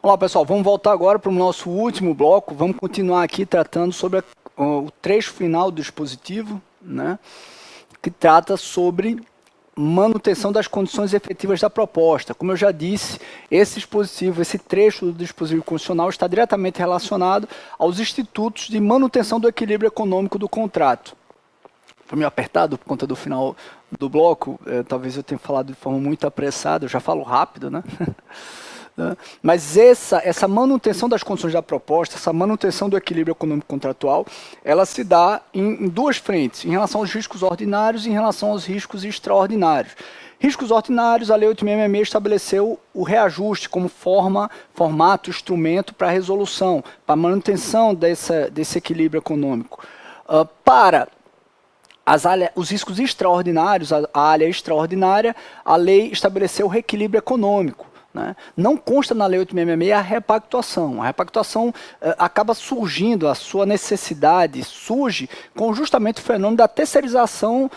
Olá, pessoal, vamos voltar agora para o nosso último bloco. Vamos continuar aqui tratando sobre o trecho final do dispositivo, né, que trata sobre manutenção das condições efetivas da proposta. Como eu já disse, esse dispositivo, esse trecho do dispositivo constitucional está diretamente relacionado aos institutos de manutenção do equilíbrio econômico do contrato. Foi meio apertado por conta do final do bloco, talvez eu tenha falado de forma muito apressada, eu já falo rápido, né? Mas essa manutenção das condições da proposta, essa manutenção do equilíbrio econômico contratual, ela se dá em duas frentes, em relação aos riscos ordinários e em relação aos riscos extraordinários. Riscos ordinários, a Lei 8.666 estabeleceu o reajuste como formato, instrumento para a resolução, para a manutenção desse equilíbrio econômico. Para os riscos extraordinários, a área extraordinária, a lei estabeleceu o reequilíbrio econômico. Né? Não consta na Lei 8.666 a repactuação. A repactuação acaba surgindo, a sua necessidade surge com justamente o fenômeno da terceirização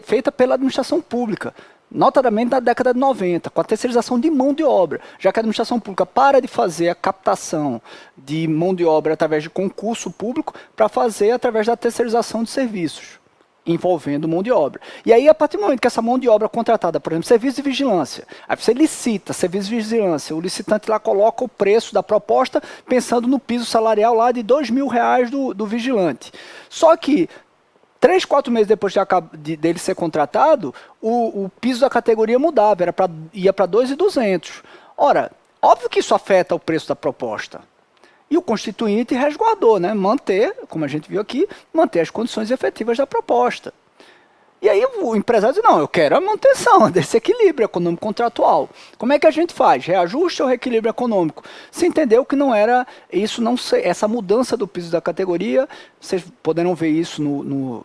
feita pela administração pública, notadamente na década de 90, com a terceirização de mão de obra, já que a administração pública para de fazer a captação de mão de obra através de concurso público para fazer através da terceirização de serviços envolvendo mão de obra. E aí, a partir do momento que essa mão de obra contratada, por exemplo, serviço de vigilância, aí você licita serviço de vigilância, o licitante lá coloca o preço da proposta pensando no piso salarial lá de R$2.000 do vigilante. Só que 3, 4 meses depois dele ser contratado, o piso da categoria mudava, ia para 2.200. Ora, óbvio que isso afeta o preço da proposta. E o constituinte resguardou, né? Manter, como a gente viu aqui, manter as condições efetivas da proposta. E aí o empresário diz, não, eu quero a manutenção desse equilíbrio econômico contratual. Como é que a gente faz? Reajuste ou reequilíbrio econômico? Se entendeu que não era isso, essa mudança do piso da categoria, vocês poderão ver isso no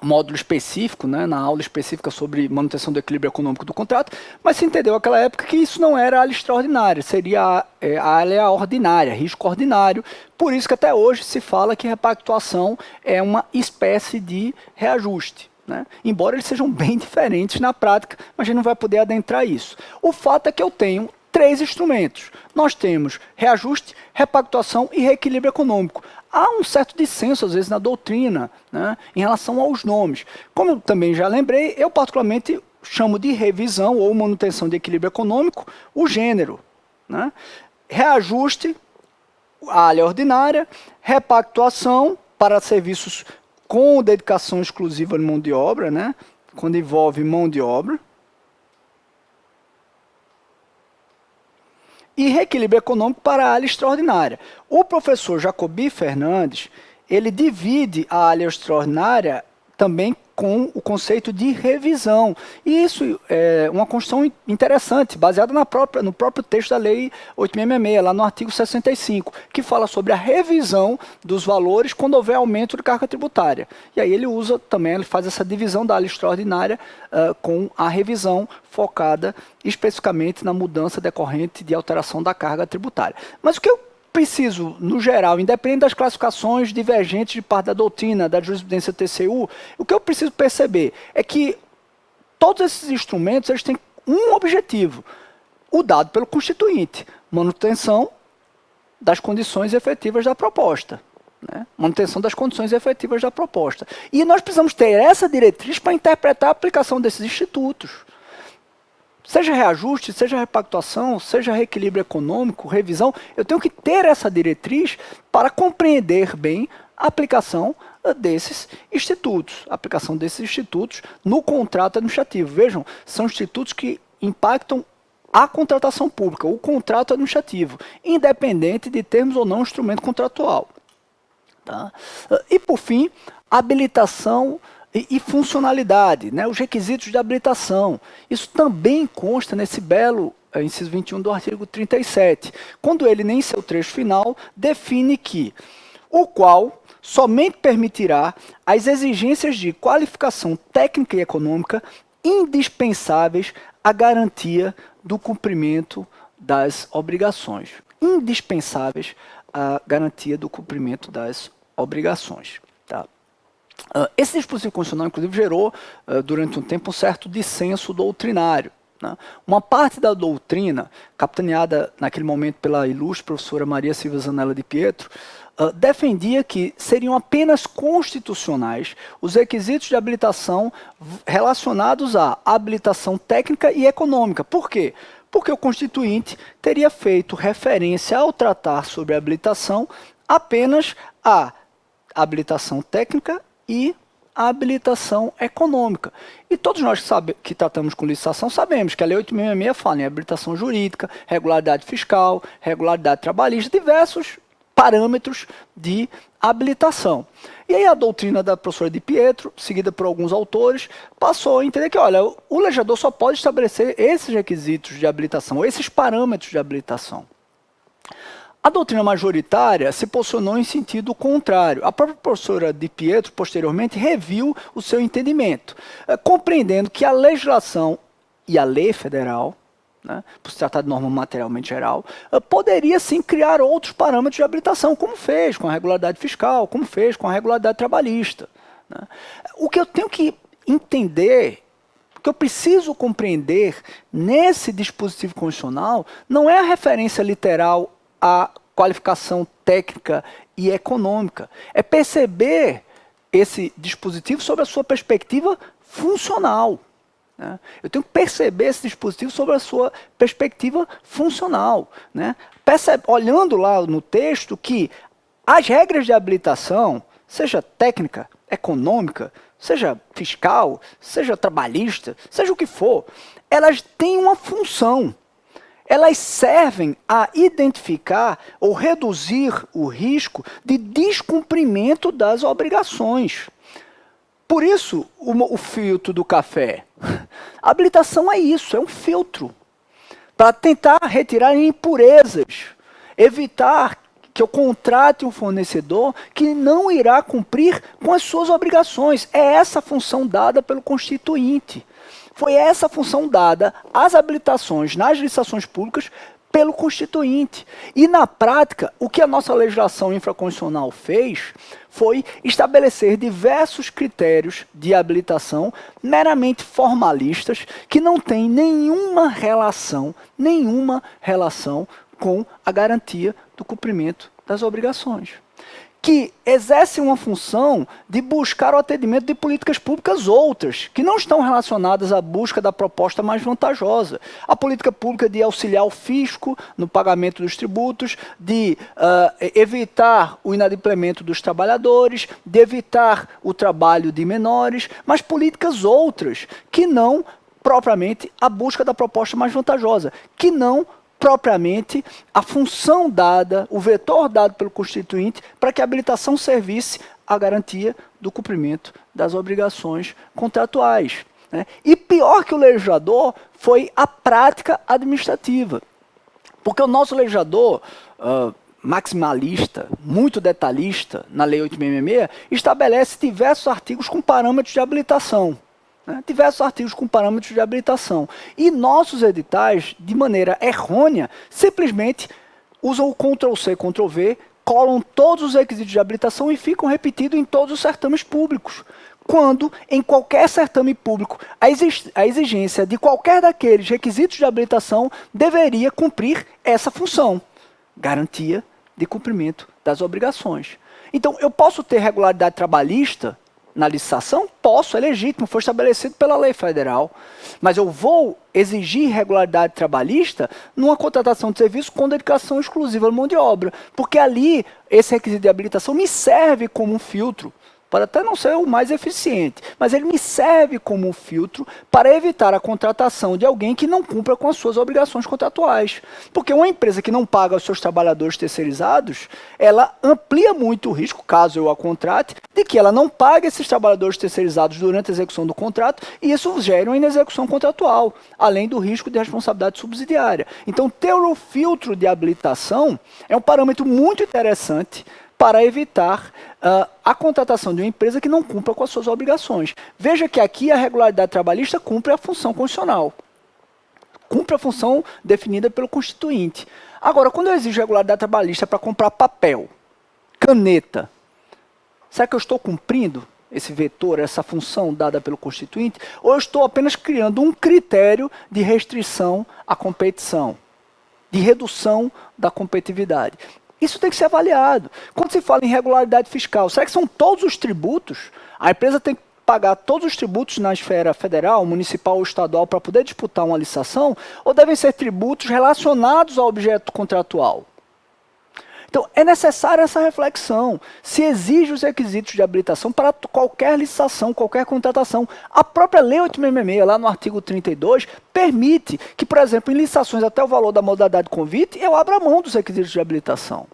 módulo específico, né, na aula específica sobre manutenção do equilíbrio econômico do contrato, mas se entendeu naquela época que isso não era área extraordinária, seria a área ordinária, risco ordinário, por isso que até hoje se fala que repactuação é uma espécie de reajuste. Né? Embora eles sejam bem diferentes na prática, mas a gente não vai poder adentrar isso. O fato é que eu tenho 3 instrumentos. Nós temos reajuste, repactuação e reequilíbrio econômico. Há um certo dissenso, às vezes, na doutrina, né, em relação aos nomes. Como eu também já lembrei, eu particularmente chamo de revisão ou manutenção de equilíbrio econômico o gênero. Né? Reajuste, a área ordinária, repactuação para serviços com dedicação exclusiva de mão de obra, né, quando envolve mão de obra, e reequilíbrio econômico para a área extraordinária. O professor Jacobi Fernandes, ele divide a área extraordinária também com o conceito de revisão. E isso é uma construção interessante, baseada no próprio texto da Lei 8.666, lá no artigo 65, que fala sobre a revisão dos valores quando houver aumento de carga tributária. E aí ele usa também, ele faz essa divisão da área extraordinária com a revisão focada especificamente na mudança decorrente de alteração da carga tributária. Mas o que eu preciso, no geral, independente das classificações divergentes de parte da doutrina, da jurisprudência TCU, o que eu preciso perceber é que todos esses instrumentos eles têm um objetivo, o dado pelo constituinte, manutenção das condições efetivas da proposta. Né? Manutenção das condições efetivas da proposta. E nós precisamos ter essa diretriz para interpretar a aplicação desses institutos. Seja reajuste, seja repactuação, seja reequilíbrio econômico, revisão, eu tenho que ter essa diretriz para compreender bem a aplicação desses institutos. A aplicação desses institutos no contrato administrativo. Vejam, são institutos que impactam a contratação pública, o contrato administrativo, independente de termos ou não instrumento contratual. Tá? E, por fim, habilitação e funcionalidade, né, os requisitos de habilitação. Isso também consta nesse belo inciso 21 do artigo 37, quando ele, em seu trecho final, define que o qual somente permitirá as exigências de qualificação técnica e econômica indispensáveis à garantia do cumprimento das obrigações. Indispensáveis à garantia do cumprimento das obrigações. Tá? Esse dispositivo constitucional, inclusive, gerou, durante um tempo, um certo dissenso doutrinário. né? Uma parte da doutrina, capitaneada naquele momento pela ilustre professora Maria Silvia Zanella de Pietro, defendia que seriam apenas constitucionais os requisitos de habilitação relacionados à habilitação técnica e econômica. Por quê? Porque o Constituinte teria feito referência ao tratar sobre a habilitação apenas à habilitação técnica e a habilitação econômica. E todos nós que tratamos com licitação sabemos que a Lei 8.666 fala em habilitação jurídica, regularidade fiscal, regularidade trabalhista, diversos parâmetros de habilitação. E aí a doutrina da professora de Pietro, seguida por alguns autores, passou a entender que, olha, o legislador só pode estabelecer esses requisitos de habilitação, esses parâmetros de habilitação. A doutrina majoritária se posicionou em sentido contrário. A própria professora de Pietro, posteriormente, reviu o seu entendimento, compreendendo que a legislação e a lei federal, né, por se tratar de norma materialmente geral, poderia sim criar outros parâmetros de habilitação, como fez com a regularidade fiscal, como fez com a regularidade trabalhista, né. O que eu tenho que entender, o que eu preciso compreender nesse dispositivo constitucional, não é a referência literal à qualificação técnica e econômica, é perceber esse dispositivo sob a sua perspectiva funcional. Né? Eu tenho que perceber esse dispositivo sobre a sua perspectiva funcional. Né? Olhando lá no texto que as regras de habilitação, seja técnica, econômica, seja fiscal, seja trabalhista, seja o que for, elas têm uma função. Elas servem a identificar ou reduzir o risco de descumprimento das obrigações. Por isso, o filtro do café. A habilitação é isso, é um filtro. Para tentar retirar impurezas, evitar que eu contrate um fornecedor que não irá cumprir com as suas obrigações. É essa a função dada pelo Constituinte. Foi essa a função dada às habilitações nas licitações públicas pelo Constituinte. E, na prática, o que a nossa legislação infraconstitucional fez foi estabelecer diversos critérios de habilitação meramente formalistas que não têm nenhuma relação com a garantia do cumprimento das obrigações, que exercem uma função de buscar o atendimento de políticas públicas outras, que não estão relacionadas à busca da proposta mais vantajosa. A política pública de auxiliar o fisco no pagamento dos tributos, de evitar o inadimplemento dos trabalhadores, de evitar o trabalho de menores, mas políticas outras, que não propriamente a busca da proposta mais vantajosa, que não propriamente a função dada, o vetor dado pelo Constituinte para que a habilitação servisse à garantia do cumprimento das obrigações contratuais. Né? E pior que o legislador foi a prática administrativa. Porque o nosso legislador maximalista, muito detalhista, na Lei 8.666, estabelece diversos artigos com parâmetros de habilitação. Diversos artigos com parâmetros de habilitação. E nossos editais, de maneira errônea, simplesmente usam o Ctrl+C, Ctrl+V, colam todos os requisitos de habilitação e ficam repetidos em todos os certames públicos. Quando, em qualquer certame público, a exigência de qualquer daqueles requisitos de habilitação deveria cumprir essa função, garantia de cumprimento das obrigações. Então, eu posso ter regularidade trabalhista na licitação? Posso, é legítimo, foi estabelecido pela lei federal. Mas eu vou exigir regularidade trabalhista numa contratação de serviço com dedicação exclusiva à mão de obra. Porque ali, esse requisito de habilitação me serve como um filtro. Pode até não ser o mais eficiente, mas ele me serve como um filtro para evitar a contratação de alguém que não cumpra com as suas obrigações contratuais. Porque uma empresa que não paga aos seus trabalhadores terceirizados, ela amplia muito o risco, caso eu a contrate, de que ela não pague esses trabalhadores terceirizados durante a execução do contrato e isso gera uma inexecução contratual, além do risco de responsabilidade subsidiária. Então, ter o filtro de habilitação é um parâmetro muito interessante para evitar a contratação de uma empresa que não cumpra com as suas obrigações. Veja que aqui a regularidade trabalhista cumpre a função constitucional. Cumpre a função definida pelo Constituinte. Agora, quando eu exijo regularidade trabalhista para comprar papel, caneta, será que eu estou cumprindo esse vetor, essa função dada pelo constituinte, ou eu estou apenas criando um critério de restrição à competição, de redução da competitividade. Isso tem que ser avaliado. Quando se fala em regularidade fiscal, será que são todos os tributos? A empresa tem que pagar todos os tributos na esfera federal, municipal ou estadual para poder disputar uma licitação? Ou devem ser tributos relacionados ao objeto contratual? Então, é necessária essa reflexão. Se exige os requisitos de habilitação para qualquer licitação, qualquer contratação. A própria Lei 8.666, lá no artigo 32, permite que, por exemplo, em licitações até o valor da modalidade de convite, eu abra mão dos requisitos de habilitação.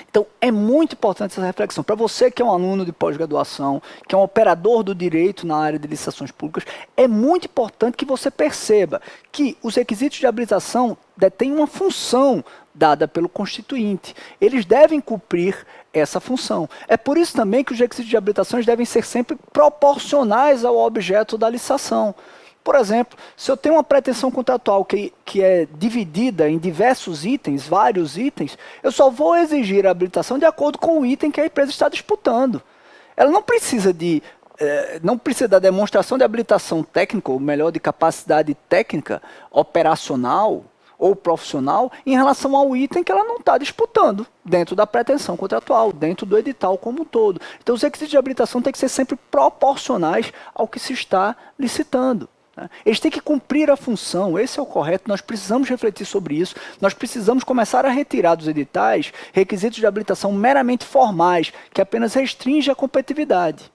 Então, é muito importante essa reflexão. Para você que é um aluno de pós-graduação, que é um operador do direito na área de licitações públicas, é muito importante que você perceba que os requisitos de habilitação detêm uma função dada pelo constituinte. Eles devem cumprir essa função. É por isso também que os requisitos de habilitação devem ser sempre proporcionais ao objeto da licitação. Por exemplo, se eu tenho uma pretensão contratual que é dividida em diversos itens, vários itens, eu só vou exigir a habilitação de acordo com o item que a empresa está disputando. Ela não precisa da demonstração de habilitação técnica, ou melhor, de capacidade técnica, operacional ou profissional, em relação ao item que ela não está disputando, dentro da pretensão contratual, dentro do edital como um todo. Então, os requisitos de habilitação têm que ser sempre proporcionais ao que se está licitando. Eles têm que cumprir a função, esse é o correto, nós precisamos refletir sobre isso, nós precisamos começar a retirar dos editais requisitos de habilitação meramente formais, que apenas restringem a competitividade,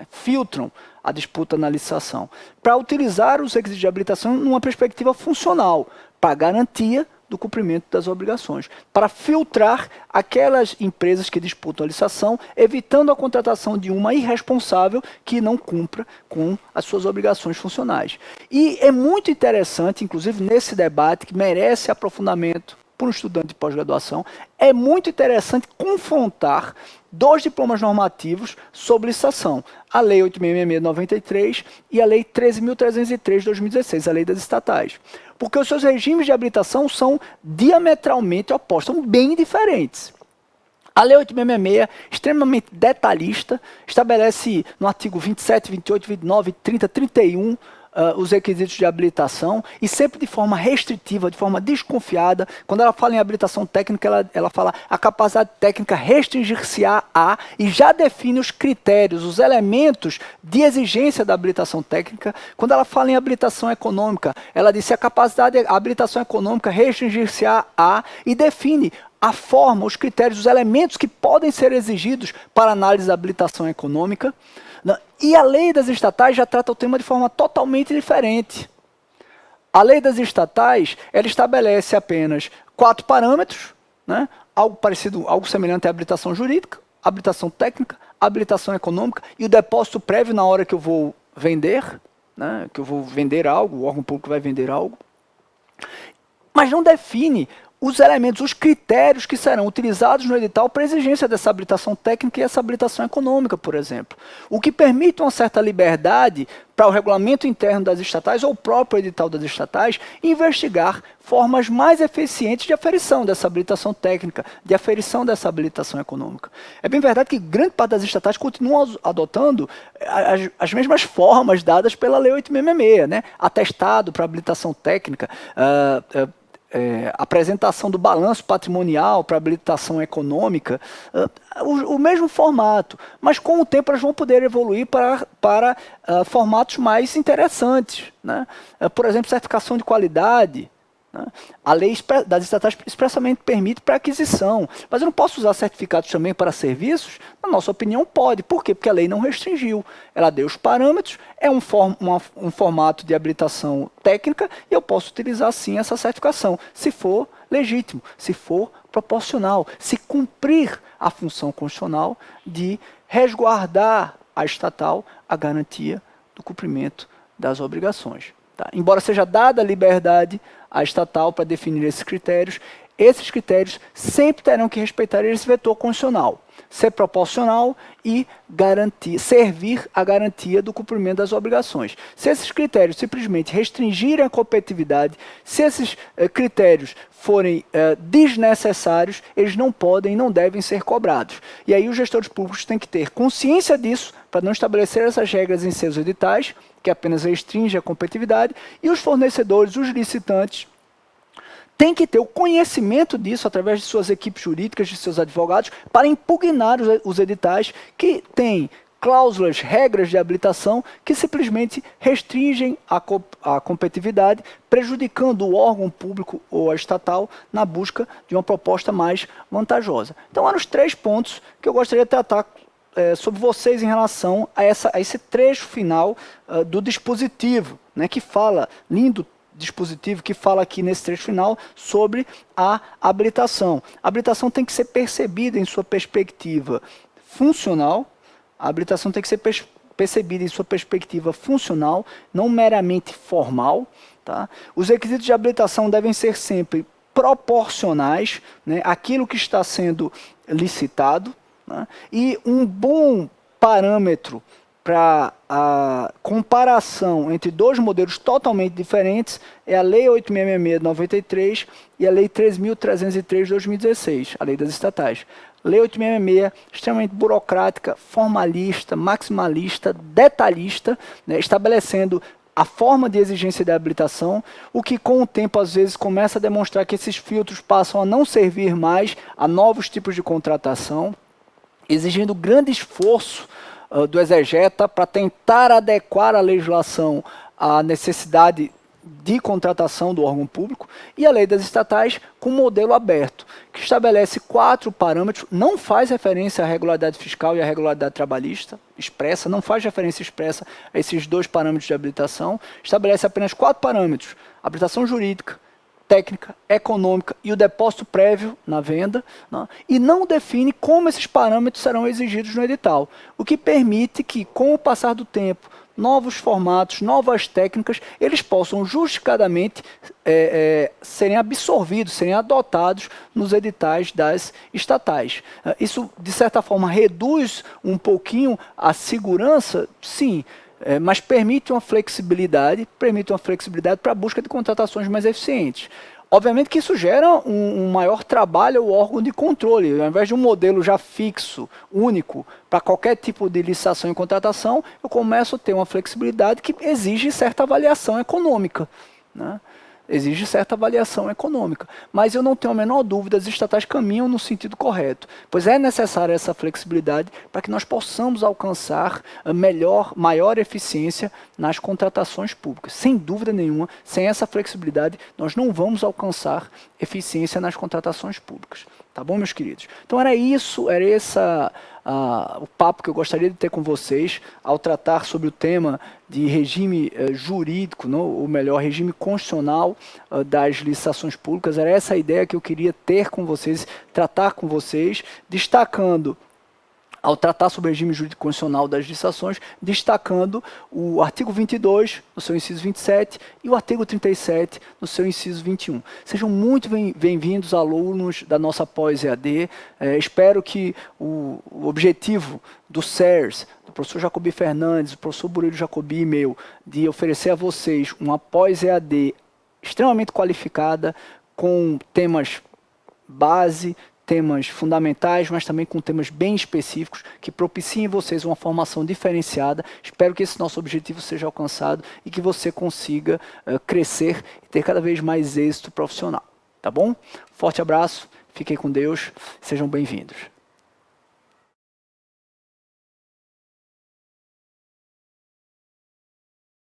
filtram a disputa na licitação, para utilizar os requisitos de habilitação numa perspectiva funcional, para garantia do cumprimento das obrigações, para filtrar aquelas empresas que disputam a licitação, evitando a contratação de uma irresponsável que não cumpra com as suas obrigações funcionais. E é muito interessante, inclusive nesse debate, que merece aprofundamento por um estudante de pós-graduação, é muito interessante confrontar dois diplomas normativos sobre licitação, a Lei 8.666 de 93 e a Lei 13.303 de 2016, a Lei das Estatais. Porque os seus regimes de habilitação são diametralmente opostos, são bem diferentes. A Lei 8.666, extremamente detalhista, estabelece no artigo 27, 28, 29, 30, 31, os requisitos de habilitação, e sempre de forma restritiva, de forma desconfiada. Quando ela fala em habilitação técnica, ela fala a capacidade técnica restringir-se-á a, e já define os critérios, os elementos de exigência da habilitação técnica. Quando ela fala em habilitação econômica, ela diz a habilitação econômica restringir-se-á a, e define a forma, os critérios, os elementos que podem ser exigidos para análise da habilitação econômica. E a lei das estatais já trata o tema de forma totalmente diferente. A lei das estatais, ela estabelece apenas 4 parâmetros, né? Algo parecido, algo semelhante à habilitação jurídica, habilitação técnica, habilitação econômica e o depósito prévio na hora que eu vou vender, né? Que eu vou vender algo, o órgão público vai vender algo. Mas não define os elementos, os critérios que serão utilizados no edital para exigência dessa habilitação técnica e essa habilitação econômica, por exemplo. O que permite uma certa liberdade para o regulamento interno das estatais ou o próprio edital das estatais investigar formas mais eficientes de aferição dessa habilitação técnica, de aferição dessa habilitação econômica. É bem verdade que grande parte das estatais continuam adotando as mesmas formas dadas pela Lei 8.666, né? Atestado para habilitação técnica, apresentação do balanço patrimonial para habilitação econômica, o mesmo formato, mas com o tempo elas vão poder evoluir para formatos mais interessantes, né? Por exemplo, certificação de qualidade, né? A lei das estatais expressamente permite para aquisição, mas eu não posso usar certificados também para serviços? Na nossa opinião, pode. Por quê? Porque a lei não restringiu. Ela deu os parâmetros, é um formato de habilitação técnica e eu posso utilizar sim essa certificação, se for legítimo, se for proporcional, se cumprir a função constitucional de resguardar a estatal a garantia do cumprimento das obrigações. Tá? Embora seja dada a liberdade à estatal para definir esses critérios sempre terão que respeitar esse vetor constitucional. ser proporcional e servir à garantia do cumprimento das obrigações. Se esses critérios simplesmente restringirem a competitividade, se esses critérios forem desnecessários, eles não podem e não devem ser cobrados. E aí os gestores públicos têm que ter consciência disso para não estabelecer essas regras em seus editais, que apenas restringe a competitividade, e os fornecedores, os licitantes, têm que ter o conhecimento disso através de suas equipes jurídicas, de seus advogados, para impugnar os editais que têm cláusulas, regras de habilitação que simplesmente restringem a competitividade, prejudicando o órgão público ou a estatal na busca de uma proposta mais vantajosa. Então, eram os 3 pontos que eu gostaria de tratar sobre vocês em relação a esse trecho final do dispositivo, né, que fala, lindo dispositivo que fala aqui nesse trecho final sobre a habilitação. A habilitação tem que ser percebida em sua perspectiva funcional, a habilitação tem que ser percebida em sua perspectiva funcional, não meramente formal. Tá? Os requisitos de habilitação devem ser sempre proporcionais, né, àquilo que está sendo licitado, né, e um bom parâmetro para a comparação entre 2 modelos totalmente diferentes é a Lei 8.666 de 93 e a Lei 3.303 de 2016, a Lei das Estatais. Lei 8.666, extremamente burocrática, formalista, maximalista, detalhista, né, estabelecendo a forma de exigência de habilitação, o que com o tempo às vezes começa a demonstrar que esses filtros passam a não servir mais a novos tipos de contratação, exigindo grande esforço do exegeta para tentar adequar a legislação à necessidade de contratação do órgão público, e a lei das estatais com modelo aberto, que estabelece 4 parâmetros, não faz referência à regularidade fiscal e à regularidade trabalhista expressa, não faz referência expressa a esses 2 parâmetros de habilitação, estabelece apenas 4 parâmetros: habilitação jurídica, técnica, econômica e o depósito prévio na venda, né? E não define como esses parâmetros serão exigidos no edital, o que permite que, com o passar do tempo, novos formatos, novas técnicas, eles possam justificadamente serem absorvidos, serem adotados nos editais das estatais. Isso, de certa forma, reduz um pouquinho a segurança, sim, mas permite uma flexibilidade para a busca de contratações mais eficientes. Obviamente que isso gera um maior trabalho ao órgão de controle. Ao invés de um modelo já fixo, único, para qualquer tipo de licitação e contratação, eu começo a ter uma flexibilidade que exige certa avaliação econômica, né? Exige certa avaliação econômica. Mas eu não tenho a menor dúvida, as estatais caminham no sentido correto, pois é necessária essa flexibilidade para que nós possamos alcançar a maior eficiência nas contratações públicas. Sem dúvida nenhuma, sem essa flexibilidade, nós não vamos alcançar eficiência nas contratações públicas. Tá bom, meus queridos? Então era isso, era o papo que eu gostaria de ter com vocês ao tratar sobre o tema de regime jurídico, não? Ou melhor, regime constitucional das licitações públicas. Era essa a ideia que eu queria ter com vocês, tratar com vocês, destacando, ao tratar sobre o regime jurídico constitucional das licitações, destacando o artigo 22, no seu inciso 27, e o artigo 37, no seu inciso 21. Sejam muito bem-vindos, alunos da nossa pós-EAD. Espero que o objetivo do SERS, do professor Jacobi Fernandes, do professor Burilo Jacobi e meu, de oferecer a vocês uma pós-EAD extremamente qualificada, com temas base, temas fundamentais, mas também com temas bem específicos que propiciem em vocês uma formação diferenciada. Espero que esse nosso objetivo seja alcançado e que você consiga crescer e ter cada vez mais êxito profissional. Tá bom? Forte abraço, fiquem com Deus, sejam bem-vindos.